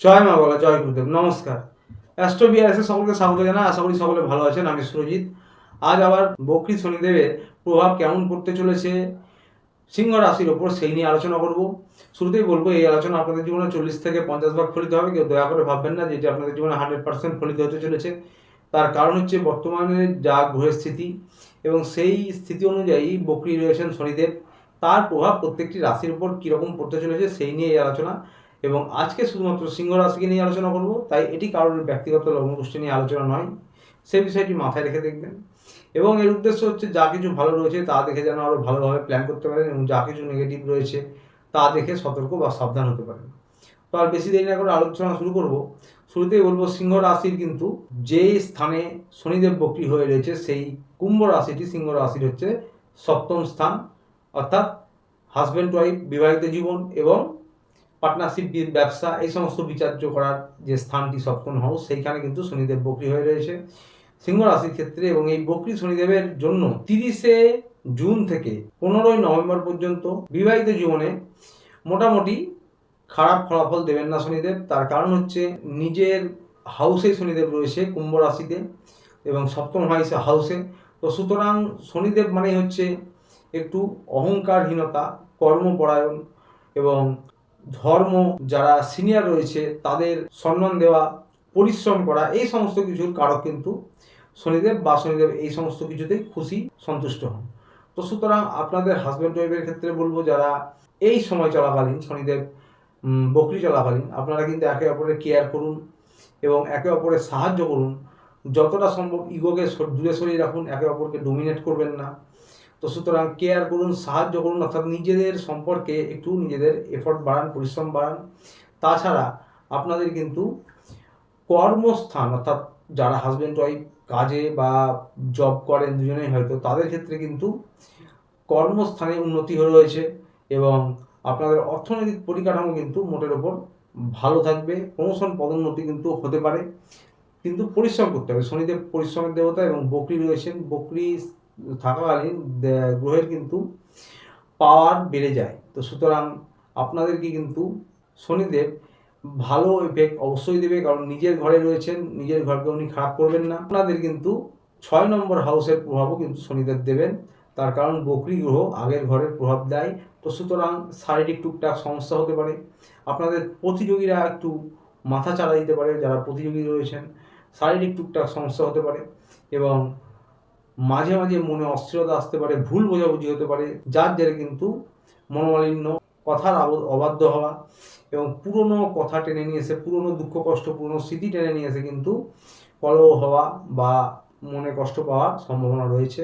জয় মা বলা, জয় গুরুদেব, নমস্কার। অ্যাস্ট্রো বিআরএসে সকলকে স্বাগত জানাই। আশা করি সকলে ভালো আছেন। আমি সুরজিৎ। আজ আবার বকরি শনিদেবের প্রভাব কেমন পড়তে চলেছে সিংহ রাশির ওপর, সেই নিয়ে আলোচনা করব। শুরুতেই বলবো, এই আলোচনা আপনাদের জীবনে 40 থেকে 50 ভাগ ফলিত হবে। কেউ দয়া করে ভাববেন না যে এটি আপনাদের জীবনে 100% ফলিত হতে চলেছে। তার কারণ হচ্ছে বর্তমানে যা গ্রহের স্থিতি এবং সেই স্থিতি অনুযায়ী বকরি রয়েছেন শনিদেব, তার প্রভাব প্রত্যেকটি রাশির উপর কীরকম পড়তে চলেছে সেই নিয়ে এই আলোচনা। এবং আজকে শুধুমাত্র সিংহ রাশিকে নিয়ে আলোচনা করব, তাই এটি কারোর ব্যক্তিগত লগ্নগোষ্ঠী নিয়ে আলোচনা নয়। সেই বিষয়টি মাথায় রেখে দেখবেন। এবং এর উদ্দেশ্য হচ্ছে যা কিছু ভালো রয়েছে তা দেখে যেন আরও ভালোভাবে প্ল্যান করতে পারেন, এবং যা কিছু নেগেটিভ রয়েছে তা দেখে সতর্ক বা সাবধান হতে পারেন। তো আর বেশি দেরি না করে আলোচনা শুরু করব। শুরুতেই বলবো, সিংহ রাশির কিন্তু যে স্থানে শনিদেব বক্রী হয়ে রয়েছে সেই কুম্ভ রাশিটি সিংহ রাশির হচ্ছে সপ্তম স্থান, অর্থাৎ হাজব্যান্ড ওয়াইফ, বিবাহিত জীবন এবং পার্টনারশিপ, ব্যবসা, এই সমস্ত বিচার্য করার যে স্থানটি সপ্তম হাউস, সেইখানে কিন্তু শনিদেব বক্রী হয়ে রয়েছে সিংহ রাশির ক্ষেত্রে। এবং এই বক্রী শনিদেবের জন্য 30শে জুন থেকে 15ই নভেম্বর পর্যন্ত বিবাহিত জীবনে মোটামুটি খারাপ ফলাফল দেবেন না শনিদেব। তার কারণ হচ্ছে নিজের হাউসে শনিদেব রয়েছে, কুম্ভ রাশিতে এবং সপ্তম হাউসে। তো সুতরাং শনিদেব মানেই হচ্ছে একটু অহংকারহীনতা, কর্মপরায়ণ এবং ধর্ম, যারা সিনিয়র রয়েছে তাদের সম্মান দেওয়া, পরিশ্রম করা, এই সমস্ত কিছুর কারক কিন্তু শনিদেব, বা শনিদেব এই সমস্ত কিছুতেই খুশি, সন্তুষ্ট হন। তো সুতরাং আপনাদের হাজব্যান্ড ওয়াইফের ক্ষেত্রে বলবো, যারা এই সময় চলাকালীন শনিদেব বকরি চলাকালীন আপনারা কিন্তু একে অপরের কেয়ার করুন এবং একে অপরের সাহায্য করুন। যতটা সম্ভব ইগোকে দূরে সরিয়ে রাখুন, একে অপরকে ডোমিনেট করবেন না। তো সুতরাং কেয়ার করুন, সাহায্য করুন, অর্থাৎ নিজেদের সম্পর্কে একটু নিজেদের এফর্ট বাড়ান, পরিশ্রম বাড়ান। তাছাড়া আপনাদের কিন্তু কর্মস্থান, অর্থাৎ যারা হাজব্যান্ড ওয়াইফ কাজে বা জব করেন দুজনেই হয়তো, তাদের ক্ষেত্রে কিন্তু কর্মস্থানে উন্নতি হয়ে রয়েছে এবং আপনাদের অর্থনৈতিক পরিকাঠামো কিন্তু মোটের ওপর ভালো থাকবে। প্রমোশন, পদোন্নতি কিন্তু হতে পারে, কিন্তু পরিশ্রম করতে হবে। শনিদেব পরিশ্রমের দেবতা এবং বকরি রয়েছেন। বকরি থাকাকালীন গ্রহের কিন্তু পাওয়ার বেড়ে যায়। তো সুতরাং আপনাদেরকে কিন্তু শনিদেব ভালো এফেক্ট অবশ্যই দেবে, কারণ নিজের ঘরে রয়েছেন, নিজের ঘরকে উনি খারাপ করবেন না। আপনাদের কিন্তু 6 নম্বর হাউসের প্রভাবও কিন্তু শনিদেব দেবেন, তার কারণ বকরি গ্রহ আগের ঘরের প্রভাব দেয়। তো সুতরাং শারীরিক টুকটাক সমস্যা হতে পারে, আপনাদের প্রতিযোগীরা একটু মাথা চাড়া দিতে পারে, যারা প্রতিযোগী রয়েছেন শারীরিক টুকটাক সমস্যা হতে পারে এবং মাঝে মাঝে মনে অস্থিরতা আসতে পারে, ভুল বোঝাবুঝি হতে পারে, যার জেরে কিন্তু মনোমালিন্য, কথার অবাধ্য হওয়া এবং পুরনো কথা টেনে নিয়ে এসে, পুরনো দুঃখ কষ্ট, পুরনো স্মৃতি টেনে নিয়ে এসে কিন্তু কলহ হওয়া বা মনে কষ্ট পাওয়ার সম্ভাবনা রয়েছে।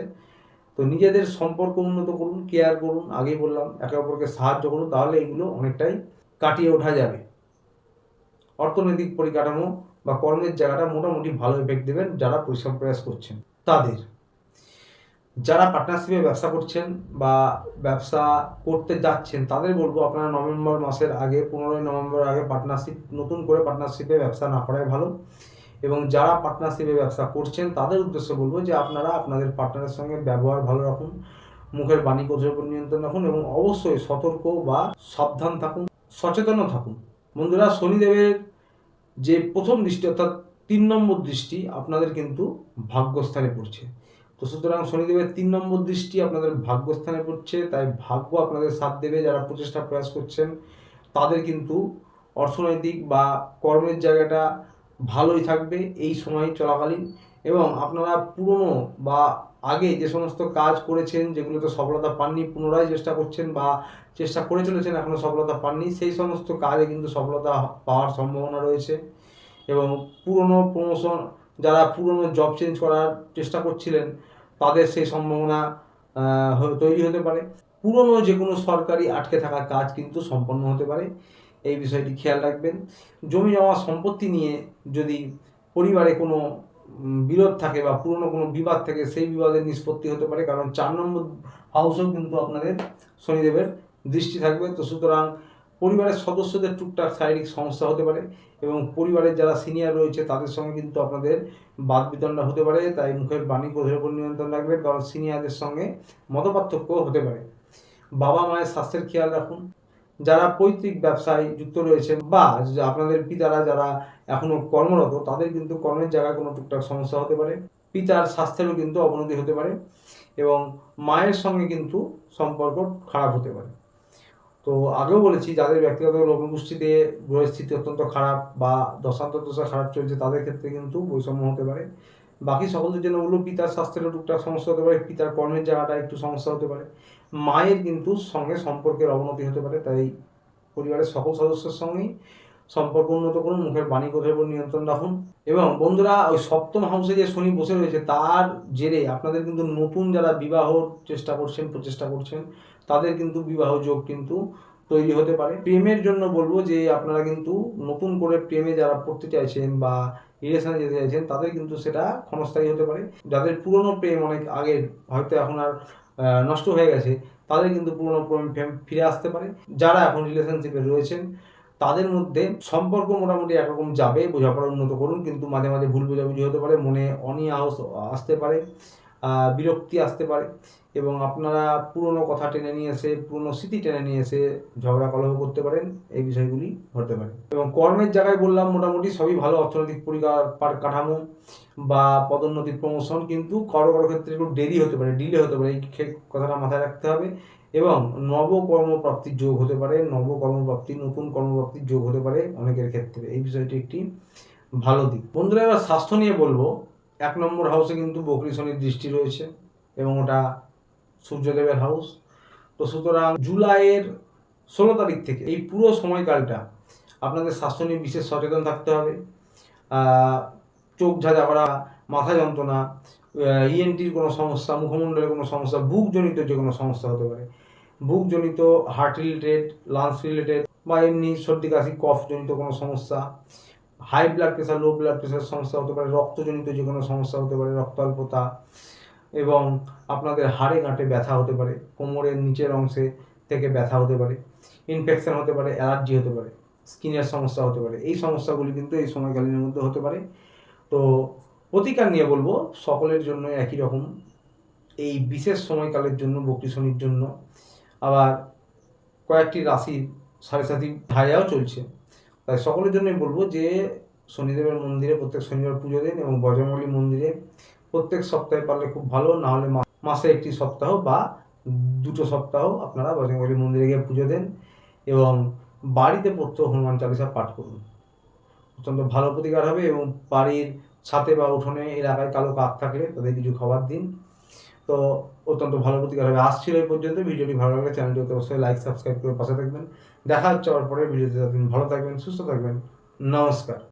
তো নিজেদের সম্পর্ক উন্নত করুন, কেয়ার করুন, আগেই বললাম, একে অপরকে সাহায্য করুন, তাহলে এগুলো অনেকটাই কাটিয়ে ওঠা যাবে। অর্থনৈতিক পরিকাঠামো বা কর্মের জায়গাটা মোটামুটি ভালো এফেক্ট দেবেন যারা পরিশ্রম প্রয়াস করছেন তাদের। যারা পার্টনারশিপে ব্যবসা করছেন বা ব্যবসা করতে যাচ্ছেন তাদের বলবো, আপনারা নভেম্বর মাসের আগে, 15ই নভেম্বর আগে নতুন করে পার্টনারশিপে ব্যবসা না করাই ভালো। এবং যারা পার্টনারশিপে ব্যবসা করছেন তাদের উদ্দেশ্যে বলবো যে আপনারা আপনাদের পার্টনারের সঙ্গে ব্যবহার ভালো রাখুন, মুখের বাণী কোথার উপর নিয়ন্ত্রণ রাখুন এবং অবশ্যই সতর্ক বা সাবধান থাকুন, সচেতনও থাকুন। বন্ধুরা, শনিদেবের যে প্রথম দৃষ্টি, অর্থাৎ 3 নম্বর দৃষ্টি আপনাদের কিন্তু ভাগ্যস্থানে পড়ছে। তো সুতরাং শনিদেবের 3 নম্বর দৃষ্টি আপনাদের ভাগ্যস্থানে পড়ছে, তাই ভাগ্য আপনাদের সাথ দেবে। যারা প্রচেষ্টা প্রয়াস করছেন তাদের কিন্তু অর্থনৈতিক বা কর্মের জায়গাটা ভালোই থাকবে এই সময় চলাকালীন। এবং আপনারা পুরনো বা আগে যে সমস্ত কাজ করেছেন, যেগুলোতে সফলতা পাননি, পুনরায় চেষ্টা করছেন বা চেষ্টা করে চলেছেন, এখনও সফলতা পাননি, সেই সমস্ত কাজে কিন্তু সফলতা পাওয়ার সম্ভাবনা রয়েছে। এবং পুরনো প্রমোশন, যারা পুরনো জব চেঞ্জ করার চেষ্টা করছিলেন তাদের সেই সম্ভাবনা তৈরি হতে পারে। পুরনো যে কোনো সরকারি আটকে থাকা কাজ কিন্তু সম্পন্ন হতে পারে, এই বিষয়টি খেয়াল রাখবেন। জমি জমা সম্পত্তি নিয়ে যদি পরিবারে কোনো বিরোধ থাকে বা পুরনো কোনো বিবাদ থাকে, সেই বিবাদের নিষ্পত্তি হতে পারে, কারণ 4 নম্বর হাউসেও কিন্তু আপনাদের শনিদেবের দৃষ্টি থাকবে। তো সুতরাং পরিবারের সদস্যদের টুকটাক শারীরিক সমস্যা হতে পারে এবং পরিবারের যারা সিনিয়র রয়েছে তাদের সঙ্গে কিন্তু আপনাদের বাদ বিতণ্ডা হতে পারে, তাই মুখের বাণী ক্রোধের উপর নিয়ন্ত্রণ রাখবেন, কারণ সিনিয়রদের সঙ্গে মতপার্থক্য হতে পারে। বাবা মায়ের স্বাস্থ্যের খেয়াল রাখুন, যারা পৈতৃক ব্যবসায় যুক্ত রয়েছেন বা আপনাদের পিতারা যারা এখনো কর্মরত, তাদের কিন্তু কর্মের জায়গায় কোনো টুকটাক সমস্যা হতে পারে। পিতার স্বাস্থ্যেরও কিন্তু অবনতি হতে পারে এবং মায়ের সঙ্গে কিন্তু সম্পর্ক খারাপ হতে পারে। তো আগেও বলেছি, যাদের ব্যক্তিগত লগ্নপুষ্টিতে গ্রহের স্থিতি অত্যন্ত খারাপ বা দশা খারাপ চলছে, তাদের ক্ষেত্রে কিন্তু বৈষম্য হতে পারে। বাকি সকলদের জন্য বলবো, পিতার স্বাস্থ্যের টুকটাক সমস্যা হতে পারে, পিতার কর্মের জায়গাটা একটু সমস্যা হতে পারে, মায়ের কিন্তু সঙ্গে সম্পর্কের অবনতি হতে পারে। তাই পরিবারের সকল সদস্যের সঙ্গেই সম্পর্ক উন্নত করুন, মুখের বাণী কথার উপর নিয়ন্ত্রণ রাখুন। এবং বন্ধুরা, ওই সপ্তম হাউসে যে শনি বসে রয়েছে, তার জেরে আপনাদের কিন্তু নতুন যারা বিবাহর প্রচেষ্টা করছেন, তাদের কিন্তু বিবাহ যোগ কিন্তু তৈরি হতে পারে। প্রেমের জন্য বলবো যে আপনারা কিন্তু নতুন করে প্রেমে যারা পড়তে চাইছেন বা রিলেশনে যেতে চাইছেন, তাদের কিন্তু সেটা ক্ষণস্থায়ী হতে পারে। যাদের পুরনো প্রেম অনেক আগের, হয়তো এখন আর নষ্ট হয়ে গেছে, তাদের কিন্তু পুরনো প্রেম ফিরে আসতে পারে। যারা এখন রিলেশনশিপে রয়েছেন, তাদের মধ্যে সম্পর্ক মোটামুটি একরকম যাবে, বোঝাপড়া উন্নত করুন, কিন্তু মাঝে মাঝে ভুল বোঝাবুঝি হতে পারে, মনে অনীহা আসতে পারে, বিরক্তি আসতে পারে এবং আপনারা পুরনো কথা টেনে নিয়ে এসে, পুরনো স্মৃতি টেনে নিয়ে এসে ঝগড়া কলহ করতে পারেন। এই বিষয়গুলি ঘটতে পারে। এবং কর্মের জায়গায় বললাম মোটামুটি সবই ভালো, অর্থনৈতিক কাঠামো বা পদোন্নতি, প্রমোশন, কিন্তু কারো কারো ক্ষেত্রে একটু দেরি হতে পারে, ডিলে হতে পারে, এই কথাটা মাথায় রাখতে হবে। এবং নবকর্মপ্রাপ্তির যোগ হতে পারে, নতুন কর্মপ্রাপ্তির যোগ হতে পারে অনেকের ক্ষেত্রে। এই বিষয়টি একটি ভালো দিক। বন্ধুরা, এবার স্বাস্থ্য নিয়ে বলবো। 1 নম্বর হাউসে কিন্তু বকরি শনির দৃষ্টি রয়েছে এবং ওটা সূর্যদেবের হাউস। তো সুতরাং জুলাইয়ের 16 তারিখ থেকে এই পুরো সময়কালটা আপনাদের স্বাস্থ্য নিয়ে বিশেষ সচেতন থাকতে হবে। চোখ ঝাঁঝা করা, মাথা যন্ত্রণা, ইএনটির কোনো সমস্যা, মুখমণ্ডলের কোনো সমস্যা, বুকজনিত যে কোনো সমস্যা হতে পারে, বুকজনিত, হার্ট রিলেটেড, লাংস রিলেটেড বা এমনি সর্দি কাশি কফজনিত কোনো সমস্যা, high blood pressure, low blood pressure সমস্যা হতে পারে, রক্তজনিত যে কোনো সমস্যা হতে পারে, রক্তাল্পতা, এবং আপনাদের হাড়ে গাঁটে ব্যথা হতে পারে, কোমরের নিচের অংশে থেকে ব্যথা হতে পারে, ইনফেকশন হতে পারে, অ্যালার্জি হতে পারে, স্কিনের সমস্যা হতে পারে। এই সমস্যাগুলি কিন্তু এই সময়কালীনের মধ্যে হতে পারে। তো প্রতিকার নিয়ে বলবো, সকলের জন্য একই রকম এই বিশেষ সময়কালের জন্য, বকরি শনির জন্য। আবার কয়েকটি রাশির সাড়ে সাথী ধায়াও চলছে, তাই সকলের জন্যই বলবো যে শনিদেবের মন্দিরে প্রত্যেক শনিবার পুজো দিন এবং বজরংবলী মন্দিরে প্রত্যেক সপ্তাহে পারলে খুব ভালো, না হলে মাসে একটি সপ্তাহ বা 2 সপ্তাহ আপনারা বজরংবলী মন্দিরে গিয়ে পুজো দেন এবং বাড়িতে প্রত্যহ হনুমান চালিসা পাঠ করুন। অত্যন্ত ভালো প্রতিকার হবে। এবং বাড়ির ছাদে বা উঠোনে এলাকায় কালো কাক থাকলে তাদের কিছু খাবার দিন, তো অত্যন্ত ভালো প্রতিকার হবে। আসছিল এই পর্যন্ত। ভিডিওটি ভালো লাগলে চ্যানেলটিকে অবশ্যই লাইক, সাবস্ক্রাইব করে পাশে থাকবেন। দেখা হচ্ছে আবার পরে ভিডিওতে। ততদিন ভালো থাকবেন, সুস্থ থাকবেন। নমস্কার।